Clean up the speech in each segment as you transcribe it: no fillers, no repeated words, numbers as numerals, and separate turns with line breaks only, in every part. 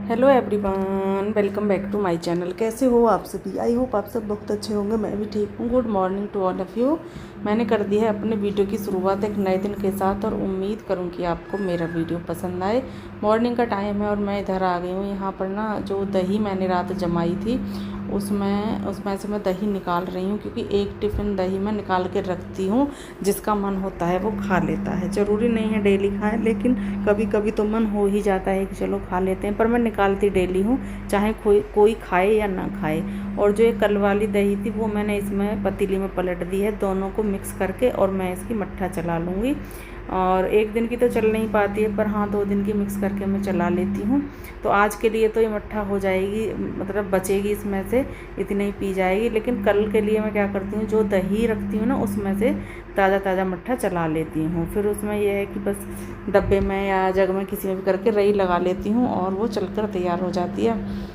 Hello everyone, welcome back to my channel. कैसे हो आप सभी? आई होप आप सब बहुत अच्छे होंगे। मैं भी ठीक हूँ। Good morning to all of you. मैंने कर दी है अपने वीडियो की शुरुआत एक नए दिन के साथ और उम्मीद करूँ कि आपको मेरा वीडियो पसंद आए। मॉर्निंग का टाइम है और मैं इधर आ गई हूँ। यहाँ पर ना जो दही मैंने रात जमाई थी उसमें से मैं दही निकाल रही हूँ, क्योंकि एक टिफ़िन दही मैं निकाल के रखती हूँ। जिसका मन होता है वो खा लेता है। ज़रूरी नहीं है डेली खाएं, लेकिन कभी कभी तो मन हो ही जाता है कि चलो खा लेते हैं। पर मैं निकालती डेली हूँ, चाहे कोई खाए या ना खाए। और जो ये कल वाली दही थी वो मैंने इसमें पतीली में पलट दी है, दोनों को मिक्स करके, और मैं इसकी मट्ठा चला लूँगी। और एक दिन की तो चल नहीं पाती है, पर हाँ 2 दिन की मिक्स करके मैं चला लेती हूँ। तो आज के लिए तो ये मट्ठा हो जाएगी, मतलब बचेगी इसमें से, इतनी ही पी जाएगी। लेकिन कल के लिए मैं क्या करती हूँ, जो दही रखती हूँ ना उसमें से ताज़ा ताज़ा मट्ठा चला लेती हूँ। फिर उसमें यह है कि बस डब्बे में या जग में किसी में भी करके रई लगा लेती हूँ और वो चलकर तैयार हो जाती है।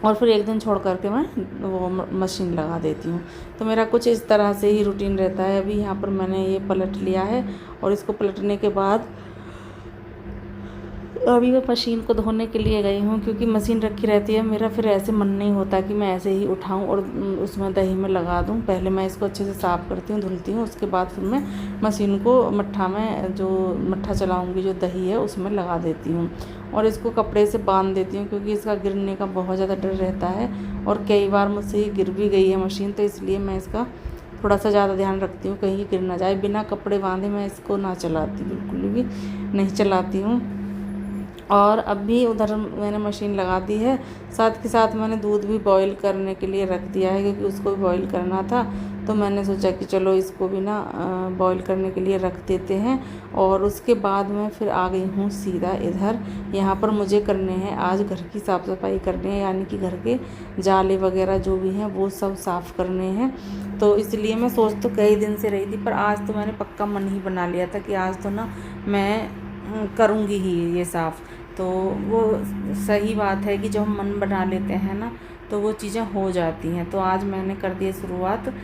और फिर एक दिन छोड़ करके मैं वो मशीन लगा देती हूँ। तो मेरा कुछ इस तरह से ही रूटीन रहता है। अभी यहाँ पर मैंने ये पलट लिया है और इसको पलटने के बाद अभी मैं मशीन को धोने के लिए गई हूँ, क्योंकि मशीन रखी रहती है। मेरा फिर ऐसे मन नहीं होता कि मैं ऐसे ही उठाऊँ और उसमें दही में लगा दूँ। पहले मैं इसको अच्छे से साफ़ करती हूँ, धुलती हूँ, उसके बाद फिर मैं मशीन को मट्ठा में, जो मट्ठा चलाऊँगी जो दही है उसमें लगा देती हूँ। और इसको कपड़े से बांध देती हूँ, क्योंकि इसका गिरने का बहुत ज़्यादा डर रहता है। और कई बार मुझसे ये गिर भी गई है मशीन, तो इसलिए मैं इसका थोड़ा सा ज़्यादा ध्यान रखती हूँ कहीं गिर ना जाए। बिना कपड़े बांधे मैं इसको ना चलाती, बिल्कुल भी नहीं चलाती हूँ। और अभी उधर मैंने मशीन लगा दी है, साथ के साथ मैंने दूध भी बॉईल करने के लिए रख दिया है, क्योंकि उसको भी बॉईल करना था। तो मैंने सोचा कि चलो इसको भी ना बॉईल करने के लिए रख देते हैं। और उसके बाद मैं फिर आ गई हूँ सीधा इधर। यहाँ पर मुझे करने हैं आज घर की साफ़ सफाई करनी है, यानी कि घर के जाले वगैरह जो भी हैं वो सब साफ़ करने हैं। तो इसलिए मैं सोच तो कई दिन से रही थी, पर आज तो मैंने पक्का मन ही बना लिया था कि आज तो ना मैं करूँगी ही ये साफ़। तो वो सही बात है कि जब हम मन बना लेते हैं ना तो वो चीज़ें हो जाती हैं। तो आज मैंने कर दी शुरुआत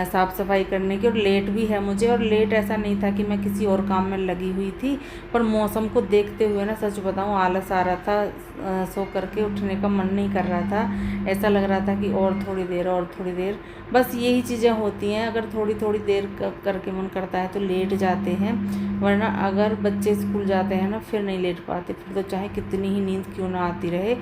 साफ़ सफाई करने की। और लेट भी है मुझे, और लेट ऐसा नहीं था कि मैं किसी और काम में लगी हुई थी, पर मौसम को देखते हुए ना सच बताऊँ आलस आ रहा था। सो करके उठने का मन नहीं कर रहा था। ऐसा लग रहा था कि और थोड़ी देर और थोड़ी देर, बस यही चीज़ें होती हैं। अगर थोड़ी थोड़ी देर करके मन करता है तो लेट जाते हैं, वरना अगर बच्चे स्कूल जाते हैं ना फिर नहीं लेट पाते। फिर तो चाहे कितनी ही नींद क्यों ना आती रहे,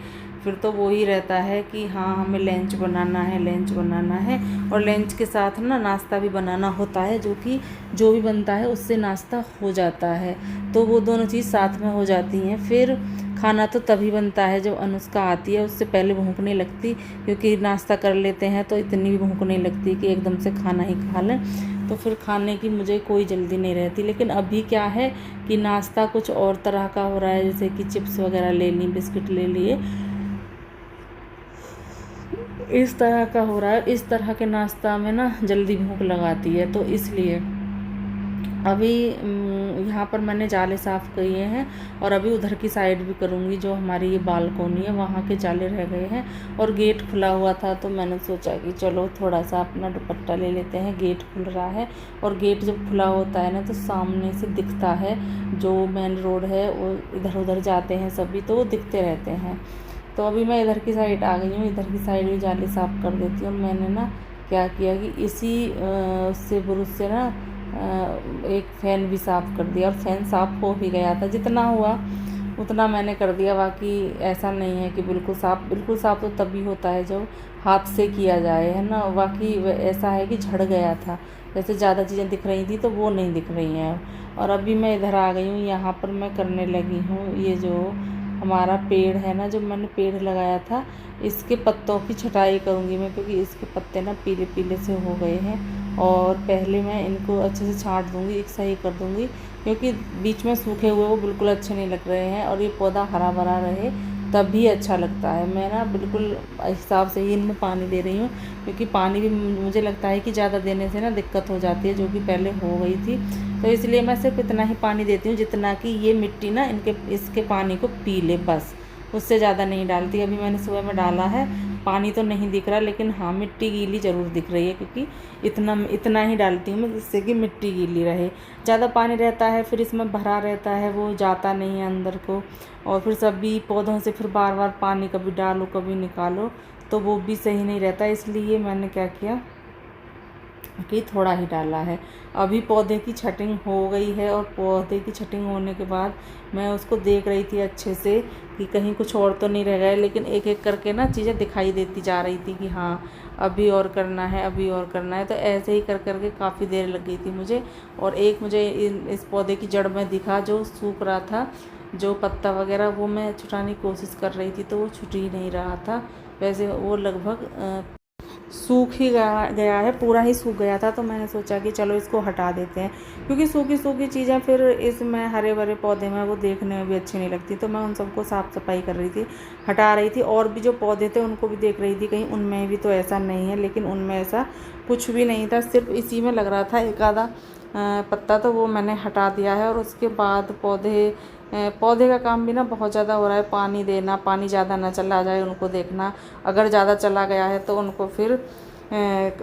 फिर तो वो ही रहता है कि हाँ हमें लंच बनाना है, लंच बनाना है। और लंच के साथ ना नाश्ता भी बनाना होता है, जो भी बनता है उससे नाश्ता हो जाता है। तो वो दोनों चीज़ साथ में हो जाती हैं। फिर खाना तो तभी बनता है जब अनुष्का आती है, उससे पहले भूख नहीं लगती, क्योंकि नाश्ता कर लेते हैं तो इतनी भी भूख नहीं लगती कि एकदम से खाना ही खा लें। तो फिर खाने की मुझे कोई जल्दी नहीं रहती। लेकिन अभी क्या है कि नाश्ता कुछ और तरह का हो रहा है, जैसे कि चिप्स वगैरह ले ली, बिस्किट ले लिए, इस तरह का हो रहा है। इस तरह के नाश्ता में ना जल्दी भूख लगाती है, तो इसलिए अभी यहाँ पर मैंने जाले साफ़ किए हैं। और अभी उधर की साइड भी करूँगी, जो हमारी ये बालकोनी है वहाँ के जाले रह गए हैं। और गेट खुला हुआ था तो मैंने सोचा कि चलो थोड़ा सा अपना दुपट्टा ले लेते हैं। गेट खुल रहा है, और गेट जब खुला होता है ना तो सामने से दिखता है, जो मेन रोड है वो इधर उधर जाते हैं सभी, तो वो दिखते रहते हैं। तो अभी मैं इधर की साइड आ गई हूँ, इधर की साइड भी जाली साफ़ कर देती हूँ। और मैंने ना क्या किया कि इसी से ब्रश से ना एक फ़ैन भी साफ़ कर दिया, और फ़ैन साफ़ हो भी गया था। जितना हुआ उतना मैंने कर दिया। बाकी ऐसा नहीं है कि बिल्कुल साफ़ तो तभी होता है जब हाथ से किया जाए, है ना। बाकी ऐसा है कि झड़ गया था, जैसे ज़्यादा चीज़ें दिख रही थी तो वो नहीं दिख रही हैं। और अभी मैं इधर आ गई हूँ, यहाँ पर मैं करने लगी हूँ ये जो हमारा पेड़ है ना, जो मैंने पेड़ लगाया था, इसके पत्तों की छटाई करूँगी मैं, क्योंकि इसके पत्ते ना पीले पीले से हो गए हैं। और पहले मैं इनको अच्छे से छांट दूँगी, एक सही कर दूँगी, क्योंकि बीच में सूखे हुए वो बिल्कुल अच्छे नहीं लग रहे हैं। और ये पौधा हरा भरा रहे तभी अच्छा लगता है। मैं ना बिल्कुल हिसाब से ही इनमें पानी दे रही हूँ, क्योंकि पानी भी मुझे लगता है कि ज़्यादा देने से ना दिक्कत हो जाती है, जो कि पहले हो गई थी। तो इसलिए मैं सिर्फ इतना ही पानी देती हूँ जितना कि ये मिट्टी ना इसके पानी को पी ले, बस उससे ज़्यादा नहीं डालती। अभी मैंने सुबह में डाला है पानी तो नहीं दिख रहा, लेकिन हाँ मिट्टी गीली ज़रूर दिख रही है, क्योंकि इतना ही डालती हूँ मैं जिससे कि मिट्टी गीली रहे। ज़्यादा पानी रहता है फिर इसमें भरा रहता है, वो जाता नहीं है अंदर को, और फिर सभी पौधों से फिर बार बार पानी कभी डालो कभी निकालो तो वो भी सही नहीं रहता। इसलिए मैंने क्या किया कि थोड़ा ही डाला है। अभी पौधे की छटिंग हो गई है, और पौधे की छटिंग होने के बाद मैं उसको देख रही थी अच्छे से कि कहीं कुछ और तो नहीं रह गया, लेकिन एक एक करके ना चीज़ें दिखाई देती जा रही थी कि हाँ अभी और करना है, अभी और करना है। तो ऐसे ही कर करके काफ़ी देर लग गई थी मुझे। और एक मुझे इस पौधे की जड़ में दिखा जो सूख रहा था, जो पत्ता वगैरह वो मैं छुटाने की कोशिश कर रही थी तो वो छुट ही नहीं रहा था। वैसे वो लगभग सूख ही गया है, पूरा ही सूख गया था। तो मैंने सोचा कि चलो इसको हटा देते हैं, क्योंकि सूखी सूखी चीज़ें फिर इसमें हरे भरे पौधे में वो देखने में भी अच्छी नहीं लगती। तो मैं उन सबको साफ़ सफाई कर रही थी, हटा रही थी। और भी जो पौधे थे उनको भी देख रही थी कहीं उनमें भी तो ऐसा नहीं है, लेकिन उनमें ऐसा कुछ भी नहीं था, सिर्फ इसी में लग रहा था एक आधा पत्ता। तो वो मैंने हटा दिया है। और उसके बाद पौधे का काम भी ना बहुत ज़्यादा हो रहा है, पानी देना, पानी ज़्यादा ना चला जाए उनको देखना, अगर ज़्यादा चला गया है तो उनको फिर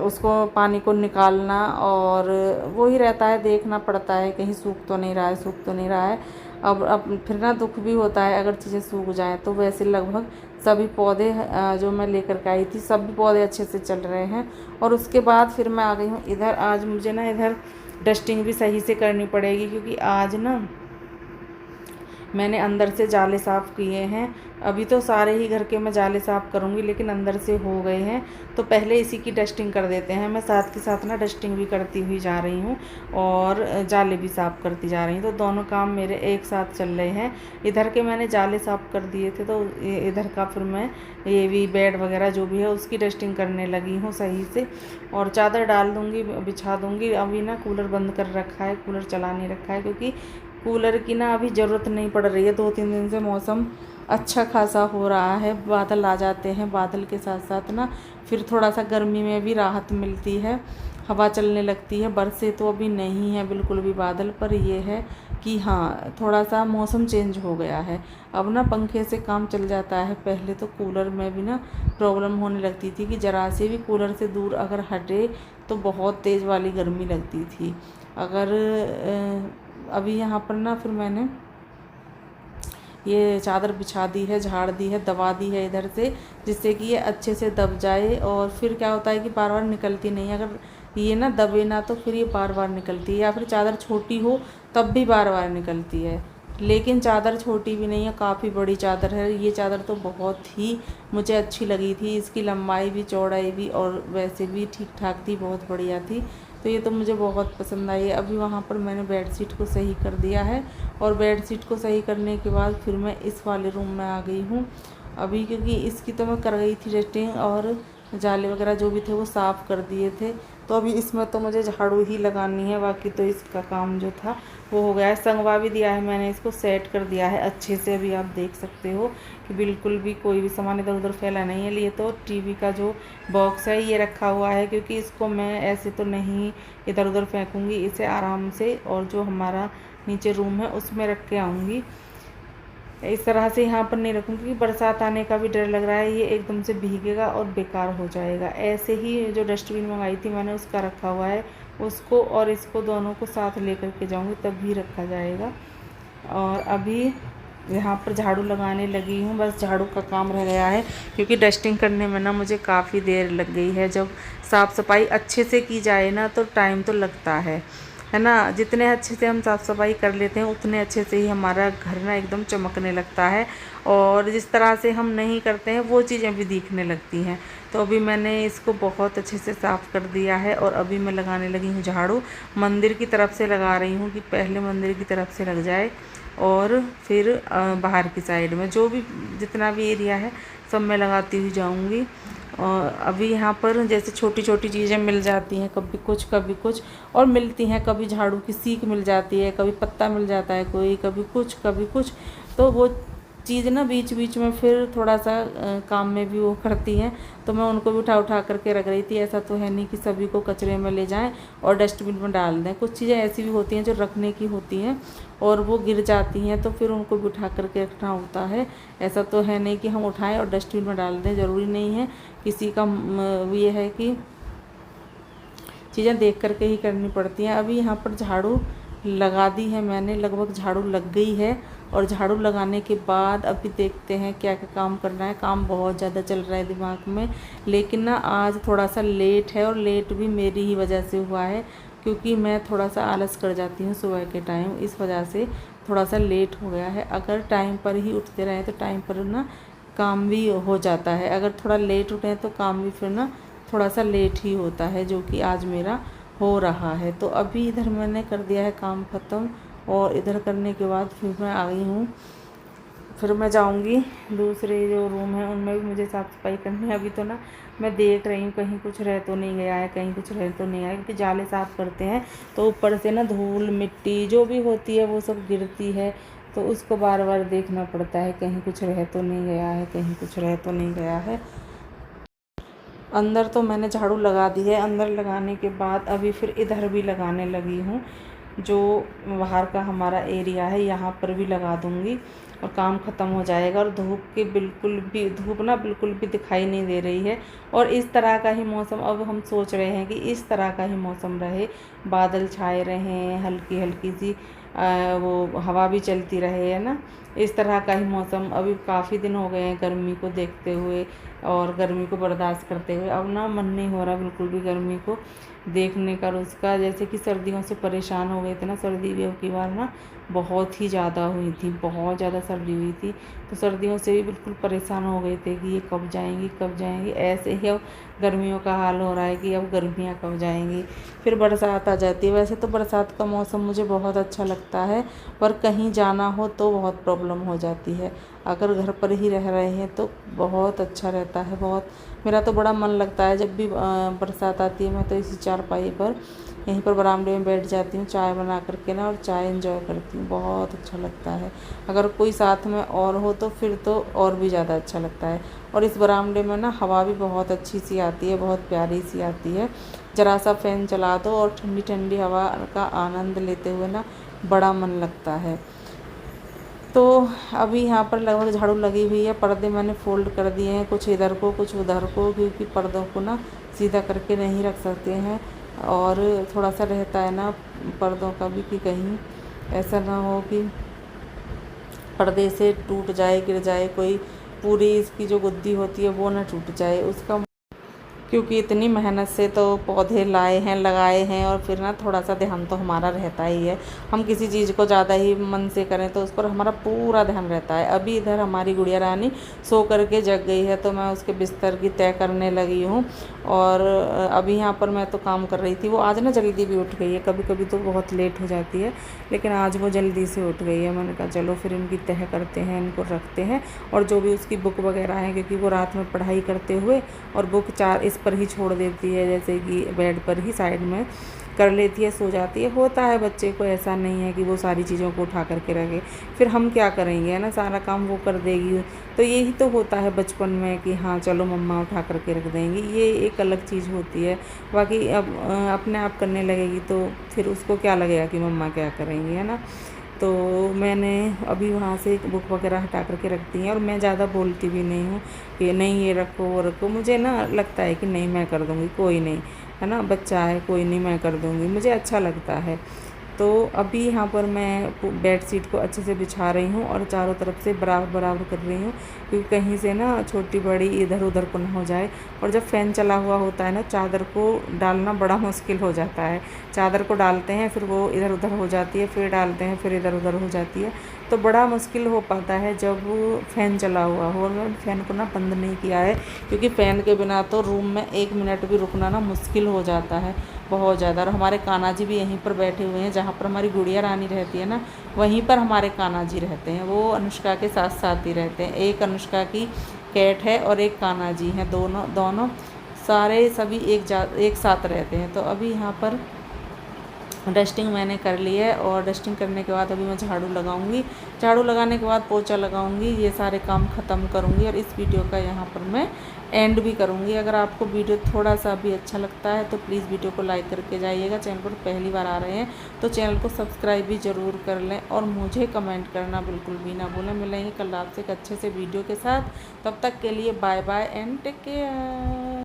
उसको पानी को निकालना, और वो ही रहता है, देखना पड़ता है कहीं सूख तो नहीं रहा है। अब फिर ना दुख भी होता है अगर चीज़ें सूख जाएं। तो वैसे लगभग सभी पौधे जो मैं लेकर के आई थी सभी पौधे अच्छे से चल रहे हैं। और उसके बाद फिर मैं आ गई हूँ इधर। आज मुझे ना इधर डस्टिंग भी सही से करनी पड़ेगी, क्योंकि आज ना मैंने अंदर से जाले साफ़ किए हैं। अभी तो सारे ही घर के मैं जाले साफ़ करूँगी, लेकिन अंदर से हो गए हैं तो पहले इसी की डस्टिंग कर देते हैं। मैं साथ के साथ ना डस्टिंग भी करती हुई जा रही हूँ और जाले भी साफ़ करती जा रही हूँ, तो दोनों काम मेरे एक साथ चल रहे हैं। इधर के मैंने जाले साफ़ कर दिए थे, तो इधर का फिर मैं ये भी बेड वगैरह जो भी है उसकी डस्टिंग करने लगी हूँ सही से। और चादर डाल दूँगी, बिछा दूँगी। अभी ना कूलर बंद कर रखा है, कूलर चला नहीं रखा है, क्योंकि कूलर की ना अभी ज़रूरत नहीं पड़ रही है। 2-3 दिन से मौसम अच्छा खासा हो रहा है, बादल आ जाते हैं, बादल के साथ साथ ना फिर थोड़ा सा गर्मी में भी राहत मिलती है, हवा चलने लगती है। बरसे तो अभी नहीं है बिल्कुल भी बादल, पर ये है कि हाँ थोड़ा सा मौसम चेंज हो गया है। अब ना पंखे से काम चल जाता है। पहले तो कूलर में भी ना प्रॉब्लम होने लगती थी कि ज़रा से भी कूलर से दूर अगर हटे तो बहुत तेज़ वाली गर्मी लगती थी। अगर अभी यहाँ पर ना फिर मैंने ये चादर बिछा दी है, झाड़ दी है, दबा दी है इधर से, जिससे कि ये अच्छे से दब जाए। और फिर क्या होता है कि बार बार निकलती नहीं है। अगर ये ना दबे ना तो फिर ये बार बार निकलती है, या फिर चादर छोटी हो तब भी बार बार निकलती है। लेकिन चादर छोटी भी नहीं है, काफ़ी बड़ी चादर है। ये चादर तो बहुत ही मुझे अच्छी लगी थी, इसकी लंबाई भी चौड़ाई भी और वैसे भी ठीक ठाक थी, बहुत बढ़िया थी। तो ये तो मुझे बहुत पसंद आई है। अभी वहाँ पर मैंने बेडशीट को सही कर दिया है, और बेडशीट को सही करने के बाद फिर मैं इस वाले रूम में आ गई हूँ अभी, क्योंकि इसकी तो मैं कर गई थी डस्टिंग और जाले वगैरह जो भी थे वो साफ़ कर दिए थे। तो अभी इसमें तो मुझे झाड़ू ही लगानी है, बाकी तो इसका काम जो था वो हो गया है। संगवा भी दिया है मैंने, इसको सेट कर दिया है अच्छे से। अभी आप देख सकते हो कि बिल्कुल भी कोई भी सामान इधर उधर फैला नहीं है। ये तो टीवी का जो बॉक्स है ये रखा हुआ है, क्योंकि इसको मैं ऐसे तो नहीं इधर उधर फेंकूँगी, इसे आराम से और जो हमारा नीचे रूम है उसमें रख के आऊँगी। इस तरह से यहाँ पर नहीं रखूँगी, क्योंकि बरसात आने का भी डर लग रहा है, ये एकदम से भीगेगा और बेकार हो जाएगा। ऐसे ही जो डस्टबिन मंगाई थी मैंने उसका रखा हुआ है, उसको और इसको दोनों को साथ लेकर के जाऊँगी तभी रखा जाएगा। और अभी यहाँ पर झाड़ू लगाने लगी हूँ, बस झाड़ू का काम रह गया है, क्योंकि डस्टिंग करने में ना मुझे काफ़ी देर लग गई है। जब साफ़ सफाई अच्छे से की जाए ना तो टाइम तो लगता है ना। जितने अच्छे से हम साफ़ सफाई कर लेते हैं उतने अच्छे से ही हमारा घर ना एकदम चमकने लगता है, और जिस तरह से हम नहीं करते हैं वो चीज़ें भी दिखने लगती हैं। तो अभी मैंने इसको बहुत अच्छे से साफ़ कर दिया है, और अभी मैं लगाने लगी हूँ झाड़ू। मंदिर की तरफ से लगा रही हूँ कि पहले मंदिर की तरफ से लग जाए, और फिर बाहर की साइड में जो भी जितना भी एरिया है सब मैं लगाती हुई जाऊँगी। और अभी यहाँ पर जैसे छोटी छोटी चीज़ें मिल जाती हैं, कभी कुछ और मिलती हैं। कभी झाड़ू की सीख मिल जाती है, कभी पत्ता मिल जाता है कोई, कभी कुछ। तो वो चीज़ ना बीच बीच में फिर थोड़ा सा काम में भी वो करती हैं, तो मैं उनको भी उठा उठा करके रख रही थी। ऐसा तो है नहीं कि सभी को कचरे में ले जाएं और डस्टबिन में डाल दें। कुछ चीज़ें ऐसी भी होती हैं जो रखने की होती हैं और वो गिर जाती हैं, तो फिर उनको भी उठा करके रखना होता है। ऐसा तो है नहीं कि हम उठाएं और डस्टबिन में डाल दें, ज़रूरी नहीं है। किसी का ये है कि चीज़ें देख करके ही करनी पड़ती हैं। अभी यहाँ पर झाड़ू लगा दी है मैंने, लगभग झाड़ू लग गई है। और झाड़ू लगाने के बाद अभी देखते हैं क्या क्या काम करना है। काम बहुत ज़्यादा चल रहा है दिमाग में, लेकिन ना आज थोड़ा सा लेट है, और लेट भी मेरी ही वजह से हुआ है, क्योंकि मैं थोड़ा सा आलस कर जाती हूँ सुबह के टाइम, इस वजह से थोड़ा सा लेट हो गया है। अगर टाइम पर ही उठते रहें तो टाइम पर ना काम भी हो जाता है। अगर थोड़ा लेट उठें तो काम भी फिर ना थोड़ा सा लेट ही होता है, जो कि आज मेरा हो रहा है। तो अभी इधर मैंने कर दिया है काम ख़त्म, और इधर करने के बाद फिर मैं आ गई हूँ। फिर मैं जाऊँगी दूसरे जो रूम है उनमें भी मुझे साफ़ सफाई करनी है। अभी तो ना मैं देख रही हूँ कहीं कुछ रह तो नहीं गया है, कहीं कुछ रह तो नहीं आया, क्योंकि जाले साफ़ करते हैं तो ऊपर से ना धूल मिट्टी जो भी होती है वो सब गिरती है, तो उसको बार बार देखना पड़ता है कहीं कुछ रह तो नहीं गया है, कहीं कुछ रह तो नहीं गया है। अंदर तो मैंने झाड़ू लगा दी है, अंदर लगाने के बाद अभी फिर इधर भी लगाने लगी हूँ। जो बाहर का हमारा एरिया है यहाँ पर भी लगा दूँगी और काम ख़त्म हो जाएगा। और धूप ना बिल्कुल भी दिखाई नहीं दे रही है। और इस तरह का ही मौसम अब हम सोच रहे हैं कि इस तरह का ही मौसम रहे, बादल छाए रहें, हल्की हल्की सी वो हवा भी चलती रहे, है ना। इस तरह का ही मौसम, अभी काफ़ी दिन हो गए हैं गर्मी को देखते हुए और गर्मी को बर्दाश्त करते हुए। अब ना मन नहीं हो रहा बिल्कुल भी गर्मी को देखने का। उसका जैसे कि सर्दियों से परेशान हो गए थे ना, सर्दी भी अब की बार ना बहुत ही ज़्यादा हुई थी, बहुत ज़्यादा सर्दी हुई थी, तो सर्दियों से भी बिल्कुल परेशान हो गए थे कि ये कब जाएंगी कब जाएंगी। ऐसे ही अब गर्मियों का हाल हो रहा है कि अब गर्मियाँ कब जाएंगी, फिर बरसात आ जाती है। वैसे तो बरसात का मौसम मुझे बहुत अच्छा लगता है, पर कहीं जाना हो तो बहुत प्रॉब्लम हो जाती है। अगर घर पर ही रह रहे हैं तो बहुत अच्छा रहता है। बहुत मेरा तो बड़ा मन लगता है जब भी बरसात आती है, मैं तो इसी चारपाई पर यहीं पर बरामदे में बैठ जाती हूँ चाय बना करके ना, और चाय एंजॉय करती हूँ, बहुत अच्छा लगता है। अगर कोई साथ में और हो तो फिर तो और भी ज़्यादा अच्छा लगता है। और इस बरामदे में ना हवा भी बहुत अच्छी सी आती है, बहुत प्यारी सी आती है। ज़रा सा फ़ैन चला दो और ठंडी ठंडी हवा का आनंद लेते हुए ना बड़ा मन लगता है। तो अभी यहाँ पर लगभग झाड़ू लगी हुई है। पर्दे मैंने फ़ोल्ड कर दिए हैं, कुछ इधर को कुछ उधर को, क्योंकि पर्दों को ना सीधा करके नहीं रख सकते हैं। और थोड़ा सा रहता है ना पर्दों का भी कि कहीं ऐसा ना हो कि पर्दे से टूट जाए, गिर जाए कोई, पूरी इसकी जो गुद्दी होती है वो ना टूट जाए उसका, क्योंकि इतनी मेहनत से तो पौधे लाए हैं लगाए हैं। और फिर ना थोड़ा सा ध्यान तो हमारा रहता ही है। हम किसी चीज़ को ज़्यादा ही मन से करें तो उस पर हमारा पूरा ध्यान रहता है। अभी इधर हमारी गुड़िया रानी सो करके जग गई है, तो मैं उसके बिस्तर की तय करने लगी हूँ। और अभी यहाँ पर मैं तो काम कर रही थी। वो आज ना जल्दी भी उठ गई है, कभी कभी तो बहुत लेट हो जाती है, लेकिन आज वो जल्दी से उठ गई है। मैंने कहा चलो फिर इनकी तह करते हैं, इनको रखते हैं। और जो भी उसकी बुक वगैरह है, क्योंकि वो रात में पढ़ाई करते हुए और बुक चार इस पर ही छोड़ देती है, जैसे कि बेड पर ही साइड में कर लेती है, सो जाती है। होता है बच्चे को, ऐसा नहीं है कि वो सारी चीज़ों को उठा करके रखे, फिर हम क्या करेंगे, है ना, सारा काम वो कर देगी। तो यही तो होता है बचपन में कि हाँ चलो मम्मा उठा करके रख देंगी, ये एक अलग चीज़ होती है। बाकी अब अपने आप करने लगेगी तो फिर उसको क्या लगेगा कि मम्मा क्या करेंगी, है ना। तो मैंने अभी वहाँ से बुक वगैरह हटा करके रख दी है। और मैं ज़्यादा बोलती भी नहीं हूँ कि नहीं ये रखो वो रखो। मुझे ना लगता है कि नहीं मैं कर दूँगी, कोई नहीं, है ना, बच्चा है, कोई नहीं, मैं कर दूँगी, मुझे अच्छा लगता है। तो अभी यहाँ पर मैं बेड शीट को अच्छे से बिछा रही हूँ और चारों तरफ से बराबर बराबर कर रही हूँ, क्योंकि कहीं से ना छोटी बड़ी इधर उधर को ना हो जाए। और जब फ़ैन चला हुआ होता है ना, चादर को डालना बड़ा मुश्किल हो जाता है। चादर को डालते हैं फिर वो इधर उधर हो जाती है, फिर डालते हैं फिर इधर उधर हो जाती है, तो बड़ा मुश्किल हो पाता है जब फ़ैन चला हुआ हो। और मैं फ़ैन को ना बंद नहीं किया है, क्योंकि फ़ैन के बिना तो रूम में 1 मिनट भी रुकना ना मुश्किल हो जाता है बहुत ज़्यादा। और हमारे कान्हा जी भी यहीं पर बैठे हुए हैं, जहाँ पर हमारी गुड़िया रानी रहती है ना, वहीं पर हमारे कान्हा जी रहते हैं। वो अनुष्का के साथ साथ ही रहते हैं। एक अनुष्का की कैट है और एक कान्हा जी हैं, दोनों सारे सभी एक साथ रहते हैं। तो अभी यहाँ पर डस्टिंग मैंने कर ली है और डस्टिंग करने के बाद अभी मैं झाड़ू लगाऊंगी। झाड़ू लगाने के बाद पोछा लगाऊंगी, ये सारे काम ख़त्म करूंगी और इस वीडियो का यहाँ पर मैं एंड भी करूंगी। अगर आपको वीडियो थोड़ा सा भी अच्छा लगता है तो प्लीज़ वीडियो को लाइक करके जाइएगा। चैनल पर पहली बार आ रहे हैं तो चैनल को सब्सक्राइब भी ज़रूर कर लें और मुझे कमेंट करना बिल्कुल भी ना भूलें। मिलेंगे कल आपसे एक अच्छे से वीडियो के साथ, तब तक के लिए bye bye and take care.